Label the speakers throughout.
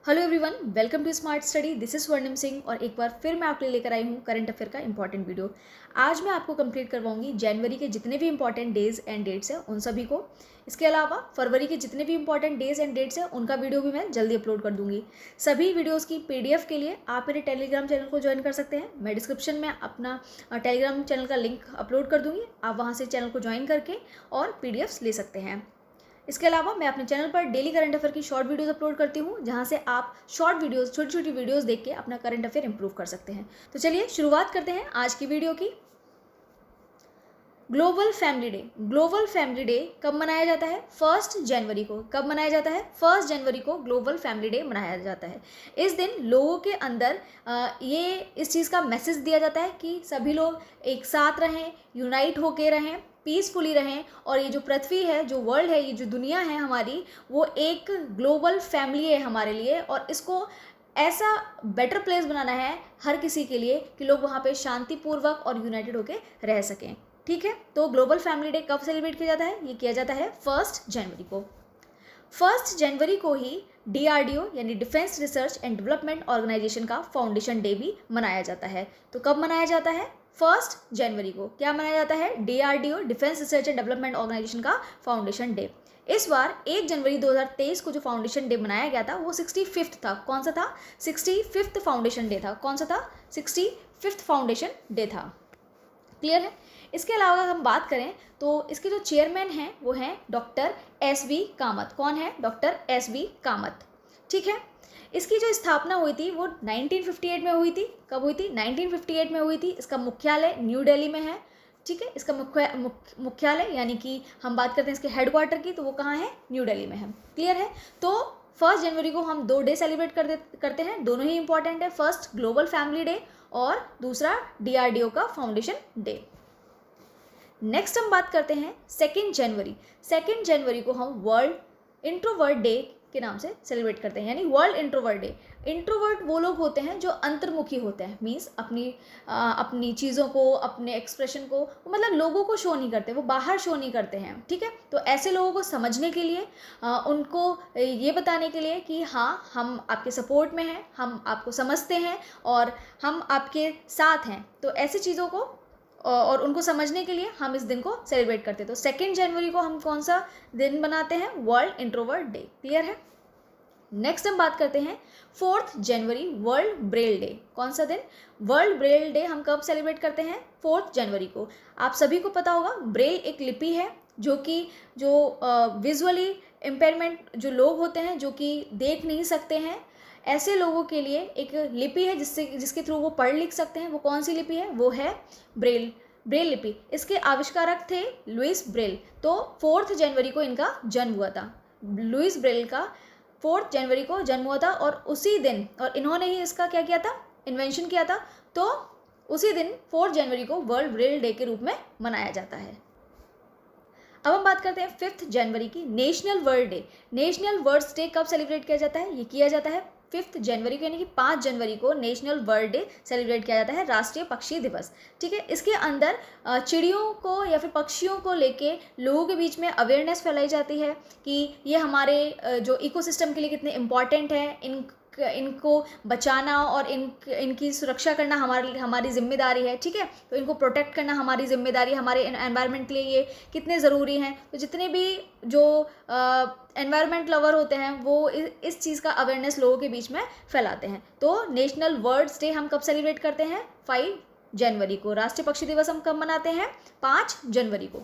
Speaker 1: Hello everyone, welcome to smart study. This is Swarnim Singh और एक बार फिर मैं आपके लिए लेकर आई हूँ करंट अफेयर का इंपॉर्टेंट वीडियो। आज मैं आपको कंप्लीट करवाऊंगी जनवरी के जितने भी इंपॉर्टेंट डेज एंड डेट्स हैं उन सभी को। इसके अलावा फरवरी के जितने भी इंपॉर्टेंट डेज एंड डेट्स हैं उनका वीडियो भी मैं जल्दी अपलोड कर दूंगी। सभी वीडियोज़ की PDF के लिए आप मेरे टेलीग्राम चैनल को ज्वाइन कर सकते हैं। मैं डिस्क्रिप्शन में अपना टेलीग्राम चैनल का लिंक अपलोड कर दूंगी। आप वहाँ से चैनल को ज्वाइन करके और PDFs ले सकते हैं। इसके अलावा मैं अपने चैनल पर डेली करंट अफेयर की शॉर्ट वीडियोस अपलोड करती हूँ, जहाँ से आप शॉर्ट वीडियोस, छोटी छोटी वीडियोस देख के अपना करंट अफेयर इंप्रूव कर सकते हैं। तो चलिए शुरुआत करते हैं आज की वीडियो की। Global family day. Global family day कब मनाया जाता है? 1 जनवरी को। कब मनाया जाता है? 1 जनवरी को ग्लोबल फैमिली डे मनाया जाता है। इस दिन लोगों के अंदर ये इस चीज़ का मैसेज दिया जाता है कि सभी लोग एक साथ रहें, यूनाइट होके रहें, पीसफुली रहें और ये जो पृथ्वी है, जो वर्ल्ड है, ये जो दुनिया है हमारी, वो एक ग्लोबल फैमिली है हमारे लिए और इसको ऐसा बेटर प्लेस बनाना है हर किसी के लिए कि लोग वहाँ पे शांतिपूर्वक और यूनाइटेड होकर रह सकें। ठीक है, तो ग्लोबल फैमिली डे कब सेलिब्रेट किया जाता है? ये किया जाता है 1 जनवरी को। 1 जनवरी को ही DRDO यानी defence research and development organisation का फाउंडेशन डे भी मनाया जाता है। तो कब मनाया जाता है? 1 जनवरी को। क्या मनाया जाता है? DRDO defence research and development organisation का फाउंडेशन डे। इस बार 1 जनवरी 2023 को जो फाउंडेशन डे मनाया गया था वो 65th था। कौन सा था? 65th फाउंडेशन डे था। कौन सा था? 65th फाउंडेशन डे था। क्लियर है? इसके अलावा अगर हम बात करें तो इसके जो चेयरमैन हैं वो हैं डॉक्टर SV कामत। कौन है? Doctor SV Kamat. ठीक है, इसकी जो स्थापना हुई थी वो 1958 में हुई थी। कब हुई थी? 1958 में हुई थी। इसका मुख्यालय न्यू दिल्ली में है। ठीक है, इसका मुख्यालय यानी कि हम बात करते हैं इसके हेडक्वार्टर की, तो वो कहाँ है? न्यू दिल्ली में है। क्लियर है? तो 1 जनवरी को हम 2 डे सेलिब्रेट करते हैं, दोनों ही इंपॉर्टेंट है। फर्स्ट ग्लोबल फैमिली डे और दूसरा DRDO का फाउंडेशन डे। नेक्स्ट हम बात करते हैं 2 जनवरी। 2 जनवरी को हम वर्ल्ड इंट्रोवर्ट डे के नाम से सेलिब्रेट करते हैं, यानी वर्ल्ड इंट्रोवर्ट डे। इंट्रोवर्ट वो लोग होते हैं जो अंतर्मुखी होते हैं, मीन्स अपनी चीज़ों को, अपने एक्सप्रेशन को मतलब लोगों को शो नहीं करते, वो बाहर शो नहीं करते हैं। ठीक है, तो ऐसे लोगों को समझने के लिए, उनको ये बताने के लिए कि हाँ, हम आपके सपोर्ट में हैं, हम आपको समझते हैं और हम आपके साथ हैं, तो ऐसी चीज़ों को और उनको समझने के लिए हम इस दिन को सेलिब्रेट करते हैं। तो 2 जनवरी को हम कौन सा दिन बनाते हैं? World introvert day. क्लियर है? नेक्स्ट हम बात करते हैं 4 जनवरी, वर्ल्ड ब्रेल डे। कौन सा दिन? वर्ल्ड ब्रेल डे हम कब सेलिब्रेट करते हैं? 4 जनवरी को। आप सभी को पता होगा ब्रेल एक लिपि है जो विजुअली इम्पेयरमेंट जो लोग होते हैं, जो कि देख नहीं सकते हैं, ऐसे लोगों के लिए एक लिपि है जिसके थ्रू वो पढ़ लिख सकते हैं। वो कौन सी लिपि है? वो है ब्रेल लिपि। इसके आविष्कारक थे लुइस ब्रेल। तो 4 जनवरी को इनका जन्म हुआ था। लुइस ब्रेल का 4 जनवरी को जन्म हुआ था और उसी दिन, और इन्होंने ही इसका क्या किया था? इन्वेंशन किया था। तो उसी दिन 4 जनवरी को वर्ल्ड ब्रेल डे के रूप में मनाया जाता है। अब हम बात करते हैं 5 जनवरी की, national word day. National words day कब सेलिब्रेट किया जाता है? ये किया जाता है 5 जनवरी को, यानी कि 5 जनवरी को नेशनल बर्ड डे सेलिब्रेट किया जाता है, राष्ट्रीय पक्षी दिवस। ठीक है, इसके अंदर चिड़ियों को या फिर पक्षियों को लेके लोगों के बीच में अवेयरनेस फैलाई जाती है कि ये हमारे जो इकोसिस्टम के लिए कितने इम्पॉर्टेंट है, इनको बचाना और इनकी सुरक्षा करना हमारी जिम्मेदारी है। ठीक है, तो इनको प्रोटेक्ट करना हमारी जिम्मेदारी है, हमारे एनवायरनमेंट के लिए ये कितने ज़रूरी हैं। तो जितने भी जो एनवायरनमेंट लवर होते हैं वो इस चीज़ का अवेयरनेस लोगों के बीच में फैलाते हैं। तो नेशनल बर्ड्स डे हम कब सेलिब्रेट करते हैं? 5 जनवरी को। राष्ट्रीय पक्षी दिवस हम कब मनाते हैं? 5 जनवरी को।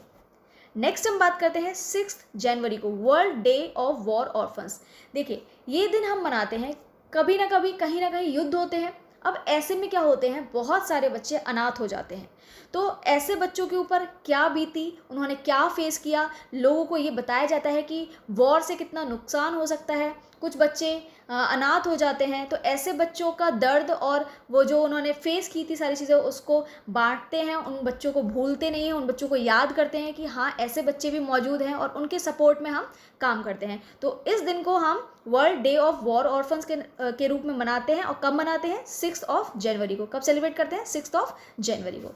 Speaker 1: नेक्स्ट हम बात करते हैं 6 जनवरी को, world day of war orphans. देखिए, ये दिन हम मनाते हैं, कभी ना कभी कहीं ना कहीं युद्ध होते हैं। अब ऐसे में क्या होते हैं? बहुत सारे बच्चे अनाथ हो जाते हैं। तो ऐसे बच्चों के ऊपर क्या बीती, उन्होंने क्या फेस किया, लोगों को ये बताया जाता है कि वॉर से कितना नुकसान हो सकता है। कुछ बच्चे अनाथ हो जाते हैं, तो ऐसे बच्चों का दर्द और वो जो उन्होंने फेस की थी सारी चीज़ें, उसको बांटते हैं, उन बच्चों को भूलते नहीं हैं, उन बच्चों को याद करते हैं कि हाँ, ऐसे बच्चे भी मौजूद हैं और उनके सपोर्ट में हम काम करते हैं। तो इस दिन को हम world day of war orphans के रूप में मनाते हैं। और कब मनाते हैं? 6 जनवरी को। कब सेलिब्रेट करते हैं? 6 जनवरी को।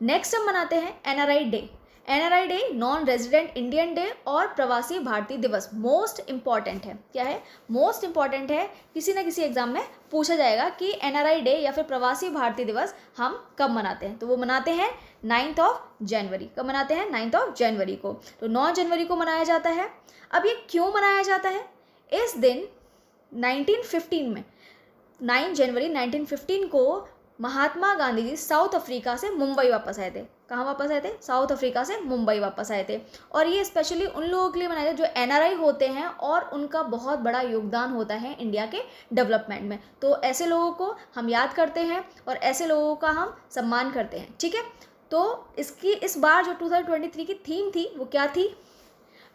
Speaker 1: नेक्स्ट हम मनाते हैं NRI day. NRI day, non resident Indian day और प्रवासी भारतीय दिवस मोस्ट इंपॉर्टेंट है। क्या है? मोस्ट इंपॉर्टेंट है। किसी ना किसी एग्जाम में पूछा जाएगा कि एनआरआई डे या फिर प्रवासी भारतीय दिवस हम कब मनाते हैं। तो वो मनाते हैं 9 जनवरी। कब मनाते हैं? 9 जनवरी को। तो 9 जनवरी को मनाया जाता है। अब ये क्यों मनाया जाता है? इस दिन 1915 में 9 जनवरी 1915 को महात्मा गांधी जी साउथ अफ्रीका से मुंबई वापस आए थे। कहाँ वापस आए थे? साउथ अफ्रीका से मुंबई वापस आए थे। और ये स्पेशली उन लोगों के लिए मनाया जाता है जो एनआरआई होते हैं और उनका बहुत बड़ा योगदान होता है इंडिया के डेवलपमेंट में। तो ऐसे लोगों को हम याद करते हैं और ऐसे लोगों का हम सम्मान करते हैं। ठीक है, तो इसकी इस बार जो 2023 की थीम थी वो क्या थी?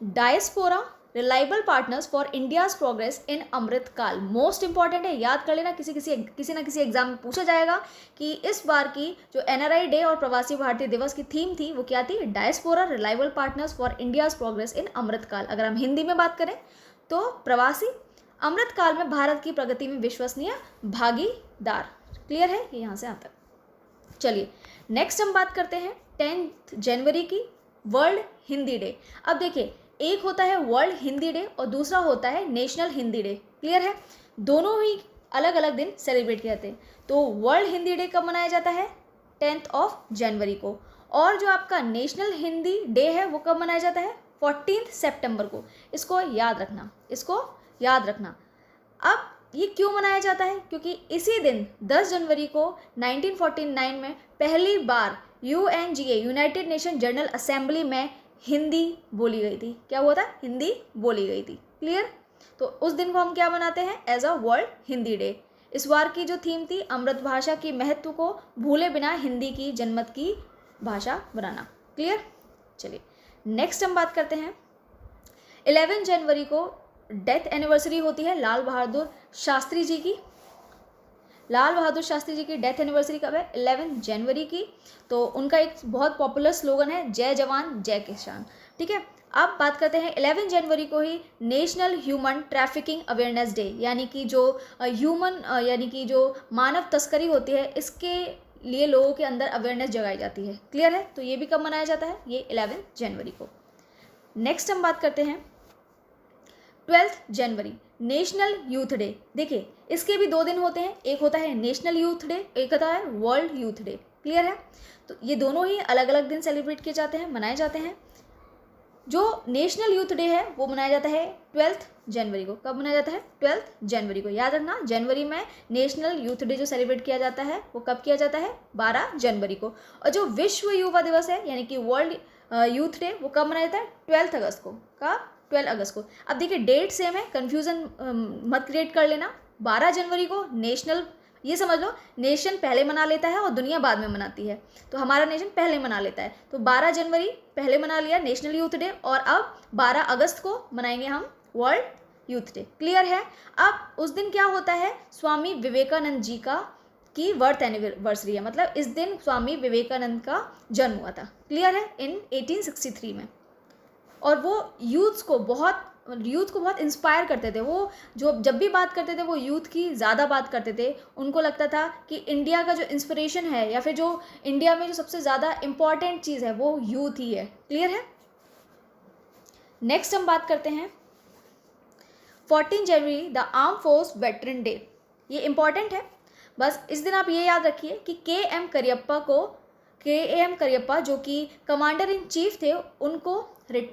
Speaker 1: Diaspora reliable partners for India's progress in Amrit Kaal. Most important है, याद कर लेना। किसी ना किसी एग्जाम में पूछा जाएगा कि इस बार की जो एनआरआई डे और प्रवासी भारतीय दिवस की थीम थी वो क्या थी? Diaspora reliable partners for India's progress in Amrit Kaal. अगर हम हिंदी में बात करें तो प्रवासी अमृत काल में भारत की प्रगति में विश्वसनीय भागीदार। क्लियर है कि यहाँ से यहाँ तक? चलिए नेक्स्ट हम बात करते हैं 10 जनवरी की, वर्ल्ड हिंदी डे। अब देखिए, एक होता है वर्ल्ड हिंदी डे और दूसरा होता है नेशनल हिंदी डे। क्लियर है? दोनों ही अलग अलग दिन सेलिब्रेट किए जाते हैं। तो वर्ल्ड हिंदी डे कब मनाया जाता है? 10 जनवरी को। और जो आपका नेशनल हिंदी डे है वो कब मनाया जाता है? 14 सितंबर को। इसको याद रखना, इसको याद रखना। अब ये क्यों मनाया जाता है? क्योंकि इसी दिन 10 जनवरी को 1949 में पहली बार UNGA United Nation General Assembly में हिंदी बोली गई थी। क्या हुआ था? हिंदी बोली गई थी। क्लियर? तो उस दिन को हम क्या मनाते हैं? As a world Hindi day. इस बार की जो थीम थी अमृत भाषा की महत्व को भूले बिना हिंदी की जनमत की भाषा बनाना। क्लियर? चलिए नेक्स्ट हम बात करते हैं 11 जनवरी को डेथ एनिवर्सरी होती है लाल बहादुर शास्त्री जी की। लाल बहादुर शास्त्री जी की डेथ एनिवर्सरी कब है? 11 जनवरी की। तो उनका एक बहुत पॉपुलर स्लोगन है जय जवान जय किसान। ठीक है, अब बात करते हैं 11 जनवरी को ही national human trafficking awareness day, यानी कि जो यानी कि जो मानव तस्करी होती है इसके लिए लोगों के अंदर अवेयरनेस जगाई जाती है। क्लियर है? तो ये भी कब मनाया जाता है? ये 11 जनवरी को। नेक्स्ट हम बात करते हैं 12 जनवरी नेशनल यूथ डे। देखिए इसके भी 2 दिन होते हैं, एक होता है नेशनल यूथ डे, एक होता है वर्ल्ड यूथ डे। क्लियर है? तो ये दोनों ही अलग अलग दिन सेलिब्रेट किए जाते हैं, मनाए जाते हैं। जो नेशनल यूथ डे है वो मनाया जाता है 12 जनवरी को। कब मनाया जाता है? 12 जनवरी को। याद रखना, जनवरी में नेशनल यूथ डे जो सेलिब्रेट किया जाता है वो कब किया जाता है? 12 जनवरी को। और जो विश्व युवा दिवस है यानी कि वर्ल्ड यूथ डे वो कब मनाया जाता है? 12 अगस्त को। कब? 12 अगस्त को। अब देखिए डेट सेम है, कन्फ्यूज़न मत क्रिएट कर लेना। 12 जनवरी को नेशनल, ये समझ लो नेशन पहले मना लेता है और दुनिया बाद में मनाती है। तो हमारा नेशन पहले मना लेता है, तो 12 जनवरी पहले मना लिया नेशनल यूथ डे, और अब 12 अगस्त को मनाएंगे हम वर्ल्ड यूथ डे। क्लियर है? अब उस दिन क्या होता है? स्वामी विवेकानंद जी की बर्थ एनिवर्सरी है, मतलब इस दिन स्वामी विवेकानंद का जन्म हुआ था। क्लियर है? इन 1863 में। और वो यूथ को बहुत इंस्पायर करते थे। वो जब भी बात करते थे वो यूथ की ज़्यादा बात करते थे। उनको लगता था कि इंडिया का जो इंस्पिरेशन है या फिर जो इंडिया में जो सबसे ज़्यादा इम्पॉर्टेंट चीज़ है वो यूथ ही है। क्लियर है? नेक्स्ट हम बात करते हैं 14 जनवरी the arm force veteran day. ये इम्पॉर्टेंट है, बस इस दिन आप ये याद रखिए कि के.एम. करियप्पा जो कि कमांडर इन चीफ थे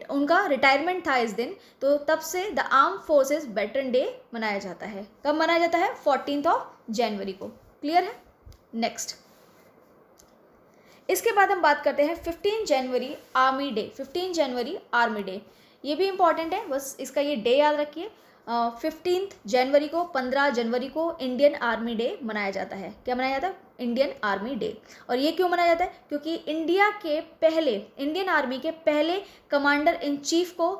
Speaker 1: उनका रिटायरमेंट था इस दिन, तो तब से the arm forces veteran day मनाया जाता है। कब मनाया जाता है? 14 जनवरी को। क्लियर है? नेक्स्ट इसके बाद हम बात करते हैं 15 जनवरी आर्मी डे। 15 जनवरी आर्मी डे ये भी इम्पॉर्टेंट है, बस इसका ये डे याद रखिए। 15 जनवरी को 15 जनवरी को इंडियन आर्मी डे मनाया जाता है। क्या मनाया जाता है? Indian army day. और ये क्यों मनाया जाता है? क्योंकि इंडियन आर्मी के पहले कमांडर इन चीफ को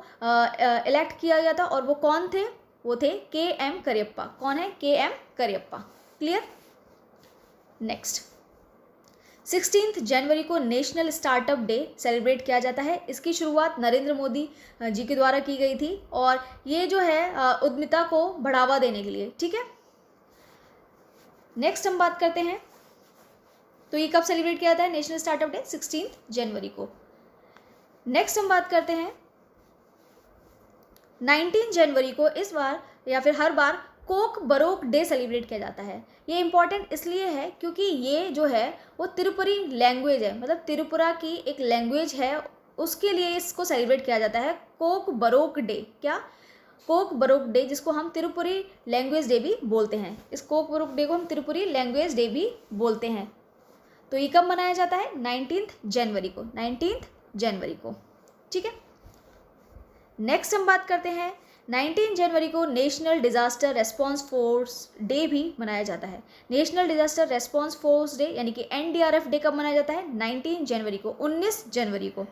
Speaker 1: इलेक्ट किया गया था, और वो कौन थे? वो थे के.एम. करियप्पा। कौन है? के.एम. करियप्पा। क्लियर? नेक्स्ट 16 जनवरी को नेशनल स्टार्टअप डे सेलिब्रेट किया जाता है। इसकी शुरुआत नरेंद्र मोदी जी के द्वारा की गई थी, और ये जो है उद्यमिता को बढ़ावा देने के लिए। ठीक है? नेक्स्ट हम बात करते हैं, तो ये कब सेलिब्रेट किया जाता है नेशनल स्टार्टअप डे? 16 जनवरी को। नेक्स्ट हम बात करते हैं 19 जनवरी को इस बार या फिर हर बार कोक बरोक डे सेलिब्रेट किया जाता है। ये इम्पॉर्टेंट इसलिए है क्योंकि ये जो है वो त्रिपुरी लैंग्वेज है, मतलब त्रिपुरा की एक लैंग्वेज है, उसके लिए इसको सेलिब्रेट किया जाता है कोक बरोक डे। क्या? कोक बरोक डे, जिसको हम त्रिपुरी लैंग्वेज डे भी बोलते हैं। इस कोक बरोक डे को हम त्रिपुरी लैंग्वेज डे भी बोलते हैं। तो ये कब मनाया जाता है? 19 जनवरी को, 19 जनवरी को। ठीक है, नेक्स्ट हम बात करते हैं 19 जनवरी को national disaster response force day भी मनाया जाता है। National disaster response force day यानी कि NDRF डे कब मनाया जाता है? 19 जनवरी को, 19 जनवरी को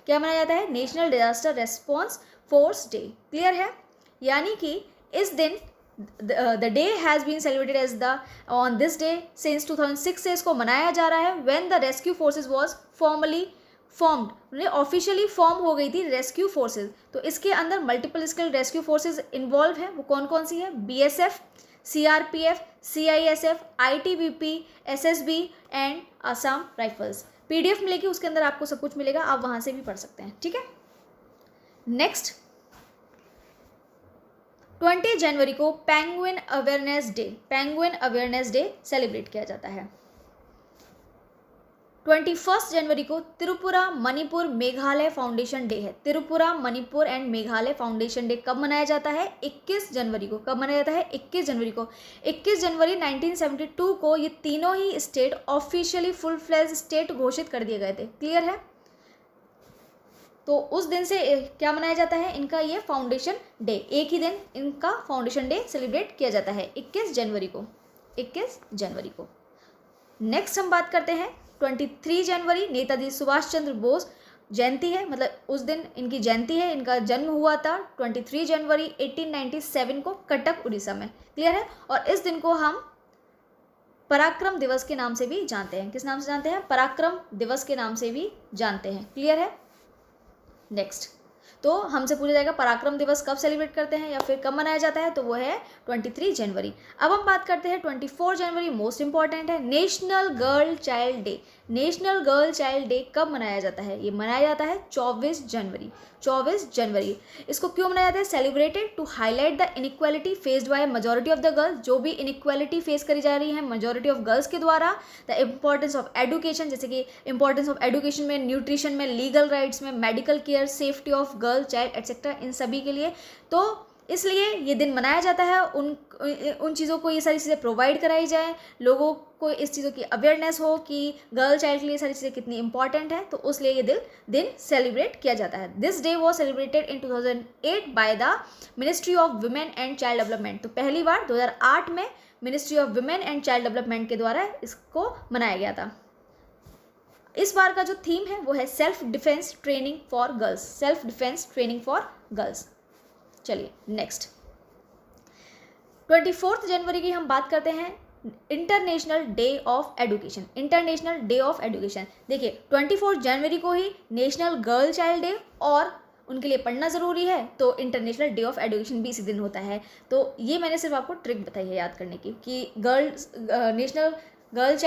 Speaker 1: क्या मनाया जाता है? National disaster response force day. Clear है? यानी कि इस दिन the day has been celebrated as the on this day since 2006 से इसको मनाया जा रहा है। When the rescue forces was formally formed, उन्हें ऑफिशियली फॉर्म हो गई थी रेस्क्यू फोर्सेज। तो इसके अंदर multiple skill rescue forces involve है। वो कौन कौन सी है? BSF, CRPF, CISF, ITBP, SSB and Assam rifles. PDF मिलेगी, उसके अंदर आपको सब कुछ मिलेगा, आप वहाँ से भी पढ़ सकते हैं। ठीक है, नेक्स्ट 20 जनवरी को penguin awareness day, penguin awareness day celebrate किया जाता है। 21 जनवरी को त्रिपुरा मणिपुर मेघालय फाउंडेशन डे है। Tripura Manipur and Meghalaya foundation day कब मनाया जाता है? 21 जनवरी को। कब मनाया जाता है? 21 जनवरी को। 21 जनवरी 1972 को ये तीनों ही state officially full fledge state घोषित कर दिए गए थे। क्लियर है? तो उस दिन से क्या मनाया जाता है? इनका ये फाउंडेशन डे, एक ही दिन इनका फाउंडेशन डे सेलिब्रेट किया जाता है 21 जनवरी को, 21 जनवरी को। नेक्स्ट हम बात करते हैं 23 जनवरी, नेताजी सुभाष चंद्र बोस जयंती है, मतलब उस दिन इनकी जयंती है। इनका जन्म हुआ था 23 जनवरी 1897 को कटक उड़ीसा में। क्लियर है? और इस दिन को हम पराक्रम दिवस के नाम से भी जानते हैं। किस नाम से जानते हैं? पराक्रम दिवस के नाम से भी जानते हैं। क्लियर है? नेक्स्ट, तो हमसे पूछा जाएगा पराक्रम दिवस कब सेलिब्रेट करते हैं या फिर कब मनाया जाता है, तो वो है 23 जनवरी। अब हम बात करते हैं 24 जनवरी, मोस्ट इंपॉर्टेंट है, national girl child day. National girl child day कब मनाया जाता है? ये मनाया जाता है 24 जनवरी, 24 जनवरी। इसको क्यों मनाया जाता है? Celebrated to highlight the inequality faced by majority of the girls, जो भी इनइक्वालिटी फेस करी जा रही है मेजॉरिटी ऑफ गर्ल्स के द्वारा। द इम्पॉर्टेंस ऑफ एडुकेशन, जैसे कि इंपॉर्टेंस ऑफ एडुकेशन में, न्यूट्रिशन में, लीगल राइट्स में, medical care, safety of girl child etcetera, इन सभी के लिए। तो इसलिए ये दिन मनाया जाता है। उन चीज़ों को, ये सारी चीज़ें प्रोवाइड कराई जाए, लोगों को इस चीज़ों की अवेयरनेस हो कि गर्ल चाइल्ड के लिए सारी चीज़ें कितनी इंपॉर्टेंट है, तो उसलिए ये दिन सेलिब्रेट किया जाता है। This day was celebrated in 2008 by the ministry of women and child development. तो पहली बार 2008 में ministry of women and child development के द्वारा इसको मनाया गया था। इस बार का जो थीम है वो है self defence training for girls, self defence training for girls. चलिए नेक्स्ट 24 जनवरी की हम बात करते हैं international day of education, international day of education. देखिए 24 जनवरी को ही नेशनल गर्ल चाइल्ड डे और उनके लिए पढ़ना ज़रूरी है, तो इंटरनेशनल डे ऑफ एजुकेशन भी इसी दिन होता है। तो ये मैंने सिर्फ आपको ट्रिक बताई है याद करने की कि नेशनल गर्ल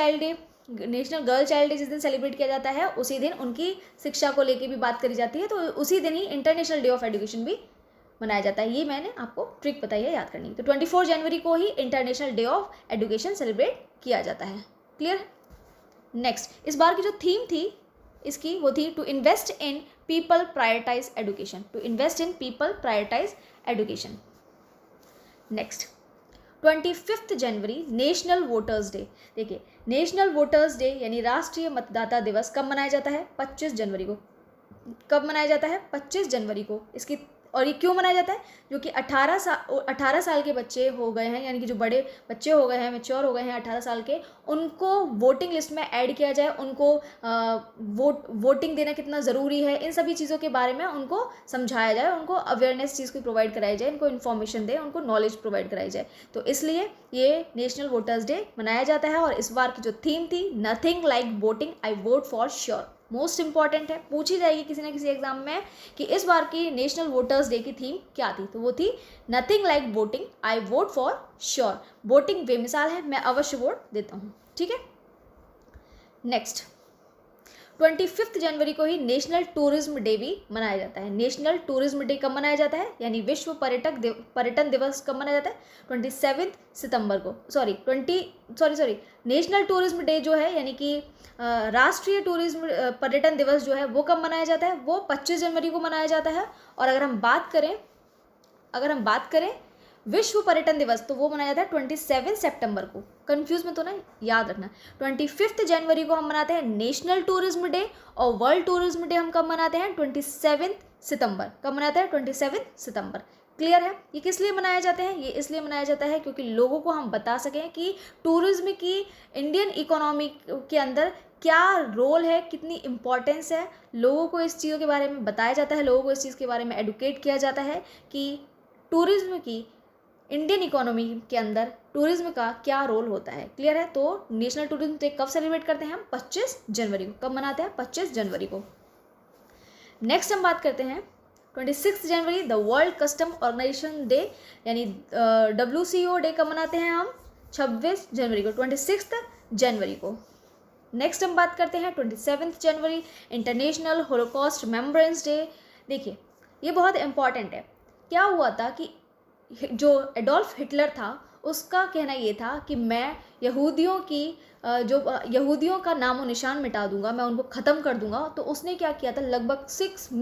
Speaker 1: चाइल्ड डे जिस दिन सेलिब्रेट किया जाता है उसी दिन उनकी शिक्षा को लेके भी बात करी जाती है, तो उसी दिन ही इंटरनेशनल डे ऑफ एजुकेशन भी मनाया जाता है। ये मैंने आपको ट्रिक बताई है याद करनी। तो 24 जनवरी को ही international day of education celebrate किया जाता है। क्लियर? नेक्स्ट, इस बार की जो थीम थी इसकी वो थी to invest in people prioritise education, to invest in people prioritise education. Next 25 जनवरी नेशनल वोटर्स डे। देखिए नेशनल वोटर्स डे यानी राष्ट्रीय मतदाता दिवस कब मनाया जाता है? 25 जनवरी को। कब मनाया जाता है? 25 जनवरी को। इसकी और ये क्यों मनाया जाता है? जो कि 18 साल के बच्चे हो गए हैं, यानी कि जो बड़े बच्चे हो गए हैं, मैच्योर हो गए हैं 18 साल के, उनको वोटिंग लिस्ट में ऐड किया जाए, उनको वोटिंग देना कितना ज़रूरी है, इन सभी चीज़ों के बारे में उनको समझाया जाए, उनको अवेयरनेस चीज़ को प्रोवाइड कराई जाए, उनको इन्फॉर्मेशन दे, उनको नॉलेज प्रोवाइड कराई जाए। तो इसलिए ये नेशनल वोटर्स डे मनाया जाता है। और इस बार की जो थीम थी nothing like voting, I vote for sure, most important है, पूछी जाएगी किसी ना किसी एग्जाम में कि इस बार की नेशनल वोटर्स डे की थीम क्या थी, तो वो थी nothing like voting, I vote for sure. Voting बेमिसाल है, मैं अवश्य वोट देता हूँ। ठीक है, नेक्स्ट 25 जनवरी को ही नेशनल टूरिज्म डे भी मनाया जाता है। नेशनल टूरिज्म डे कब मनाया जाता है, यानी विश्व पर्यटन दिवस कब मनाया जाता है, 27 सितंबर को। नेशनल टूरिज्म डे जो है, यानी कि राष्ट्रीय टूरिज्म पर्यटन दिवस जो है वो कब मनाया जाता है, वो 25 जनवरी को मनाया जाता है। और अगर हम बात करें विश्व पर्यटन दिवस, तो वो मनाया जाता है 27 सितंबर को। कंफ्यूज मत होना, याद रखना। 25 जनवरी को हम मनाते हैं नेशनल टूरिज्म डे, और वर्ल्ड टूरिज्म डे हम कब मनाते हैं, 27 सितंबर। कब मनाते हैं, 27 सितंबर। क्लियर है। ये किस लिए मनाए जाते हैं, ये इसलिए मनाया जाता है क्योंकि लोगों को हम बता सकें कि टूरिज्म की इंडियन इकोनॉमी के अंदर क्या रोल है, कितनी इम्पोर्टेंस है। लोगों को इस चीज़ों के बारे में बताया जाता है, लोगों को इस चीज़ के बारे में एडुकेट किया जाता है कि टूरिज्म की इंडियन इकोनॉमी के अंदर टूरिज्म का क्या रोल होता है। क्लियर है। तो नेशनल टूरिज्म डे कब सेलिब्रेट करते हैं हम, 25 जनवरी को। कब मनाते हैं, 25 जनवरी को। नेक्स्ट हम बात करते हैं 26 जनवरी, the world custom organisation day, यानी WCO डे कब मनाते हैं हम, 26 जनवरी को, 26 जनवरी को। नेक्स्ट हम बात करते हैं 27 जनवरी, इंटरनेशनल होलोकॉस्ट रिमेम्बरेंस डे। देखिए ये बहुत इंपॉर्टेंट है। क्या हुआ था कि जो एडोल्फ हिटलर था उसका कहना ये था कि मैं यहूदियों का नामो निशान मिटा दूंगा, मैं उनको ख़त्म कर दूंगा। तो उसने क्या किया था, लगभग 6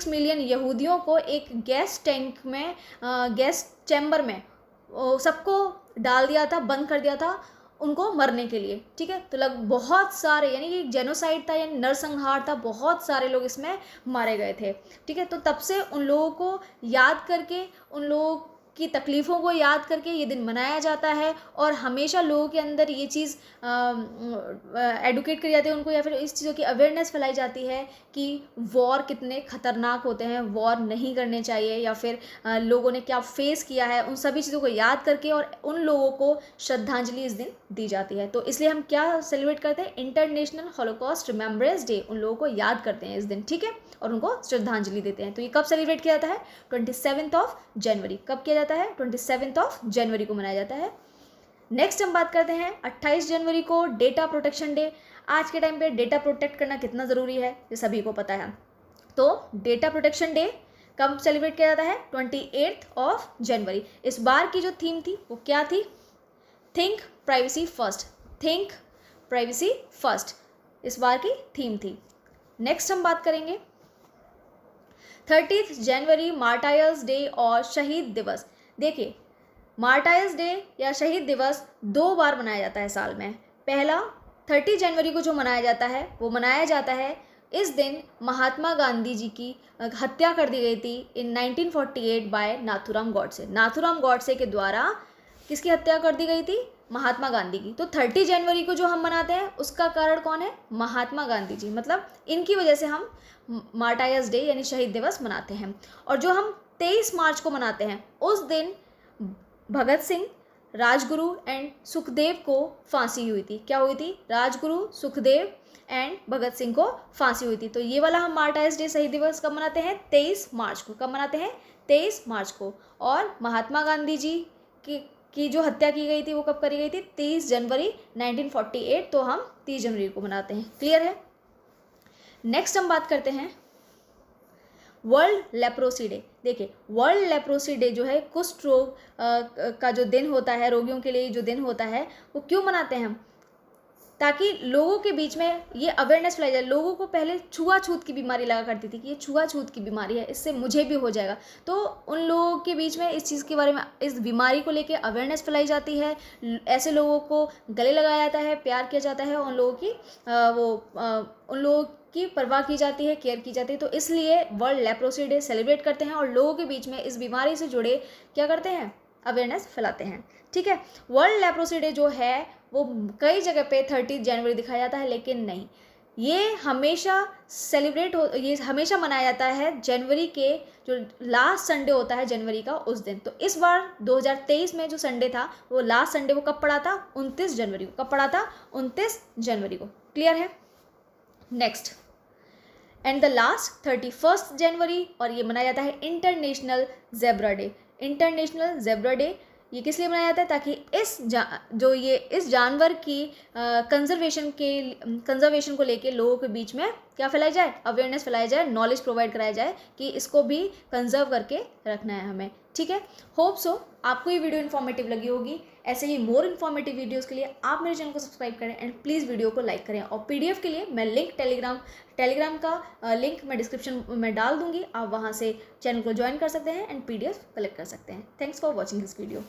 Speaker 1: मिलियन यहूदियों को एक गैस टैंक में, गैस चैम्बर में सबको डाल दिया था, बंद कर दिया था उनको मरने के लिए। ठीक है। तो बहुत सारे, यानी कि जेनोसाइड था, यानी नरसंहार था, बहुत सारे लोग इसमें मारे गए थे। ठीक है। तो तब से उन लोगों को याद करके, उन लोगों की तकलीफ़ों को याद करके ये दिन मनाया जाता है, और हमेशा लोगों के अंदर ये चीज़ एडुकेट करी जाती है उनको, या फिर इस चीज़ों की अवेयरनेस फैलाई जाती है कि वॉर कितने ख़तरनाक होते हैं, वॉर नहीं करने चाहिए, या फिर लोगों ने क्या फेस किया है, उन सभी चीज़ों को याद करके और उन लोगों को श्रद्धांजलि इस दिन दी जाती है। तो इसलिए हम क्या सेलिब्रेट करते हैं, इंटरनेशनल होलोकॉस्ट रिमेम्बरेंस डे। उन लोगों को याद करते हैं इस दिन। ठीक है। और उनको श्रद्धांजलि देते हैं। तो ये कब सेलिब्रेट किया जाता है, 27 जनवरी। कब किया जाता है, 27 जनवरी को मनाया जाता है। नेक्स्ट हम बात करते हैं 28 जनवरी को, डेटा प्रोटेक्शन डे। आज के टाइम पे डेटा प्रोटेक्ट करना कितना ज़रूरी है ये सभी को पता है। तो डेटा प्रोटेक्शन डे कब सेलिब्रेट किया जाता है, 28 जनवरी। इस बार की जो थीम थी वो क्या थी, think privacy first. Think privacy first इस बार की थीम थी। नेक्स्ट हम बात करेंगे 30 जनवरी, मार्टायर्स डे और शहीद दिवस। देखिए मार्टायर्स डे या शहीद दिवस 2 बार मनाया जाता है साल में। पहला 30 जनवरी को जो मनाया जाता है वो मनाया जाता है, इस दिन महात्मा गांधी जी की हत्या कर दी गई थी इन 1948 बाय नाथूराम गॉडसे। नाथूराम गॉडसे के द्वारा किसकी हत्या कर दी गई थी, महात्मा गांधी की। तो 30 जनवरी को जो हम मनाते हैं उसका कारण कौन है, महात्मा गांधी जी। मतलब इनकी वजह से हम मार्टायर्स डे यानी शहीद दिवस मनाते हैं। और जो हम 23 मार्च को मनाते हैं उस दिन भगत सिंह, राजगुरु एंड सुखदेव को फांसी हुई थी। क्या हुई थी, राजगुरु, सुखदेव एंड भगत सिंह को फांसी हुई थी। तो ये वाला हम मार्टायर्स डे शहीद दिवस कब मनाते हैं, 23 मार्च को। कब मनाते हैं, 23 मार्च को। और महात्मा गांधी जी की जो हत्या की गई थी वो कब करी गई थी, 30 जनवरी 1948। तो हम 30 जनवरी को मनाते हैं। क्लियर है। नेक्स्ट हम बात करते हैं वर्ल्ड लेप्रोसी डे। देखिए वर्ल्ड लेप्रोसी डे जो है कुष्ठ रोग का जो दिन होता है, रोगियों के लिए जो दिन होता है, वो क्यों मनाते हैं हम, ताकि लोगों के बीच में ये अवेयरनेस फैलाई जाए। लोगों को पहले छुआछूत की बीमारी लगा करती थी कि ये छुआछूत की बीमारी है, इससे मुझे भी हो जाएगा। तो उन लोगों के बीच में इस चीज़ के बारे में, इस बीमारी को लेकर अवेयरनेस फैलाई जाती है। ऐसे लोगों को गले लगाया जाता है, प्यार किया जाता है, उन लोगों की परवाह की जाती है, केयर की जाती है। तो इसलिए वर्ल्ड लेप्रोसी डे सेलिब्रेट करते हैं और लोगों के बीच में इस बीमारी से जुड़े क्या करते हैं, अवेयरनेस फैलाते हैं। ठीक है। वर्ल्ड लेप्रोसी डे जो है वो कई जगह पे 30 जनवरी दिखाया जाता है, लेकिन नहीं, ये हमेशा मनाया जाता है जनवरी के जो लास्ट संडे होता है जनवरी का, उस दिन। तो इस बार 2023 में जो संडे था वो लास्ट संडे वो कब पड़ा था, 29 जनवरी को। कब पड़ा था, 29 जनवरी को। क्लियर है। नेक्स्ट एंड द लास्ट 31 जनवरी, और ये मनाया जाता है international zebra day. International zebra day ये किस लिए बनाया जाता है? ताकि इस जानवर की कंजर्वेशन को लेके लोगों के बीच में क्या फैलाई जाए, अवेयरनेस फैलाई जाए, नॉलेज प्रोवाइड कराया जाए कि इसको भी कंजर्व करके रखना है हमें। ठीक है, होप सो आपको ये वीडियो इन्फॉर्मेटिव लगी होगी। ऐसे ही मोर इन्फॉर्मेटिव वीडियोस के लिए आप मेरे चैनल को सब्सक्राइब करें एंड प्लीज़ वीडियो को लाइक करें। और पीडीएफ के लिए मैं लिंक टेलीग्राम का लिंक मैं डिस्क्रिप्शन में डाल दूंगी, आप वहाँ से चैनल को ज्वाइन कर सकते हैं एंड पीडीएफ कलेक्ट कर सकते हैं। Thanks for watching this video.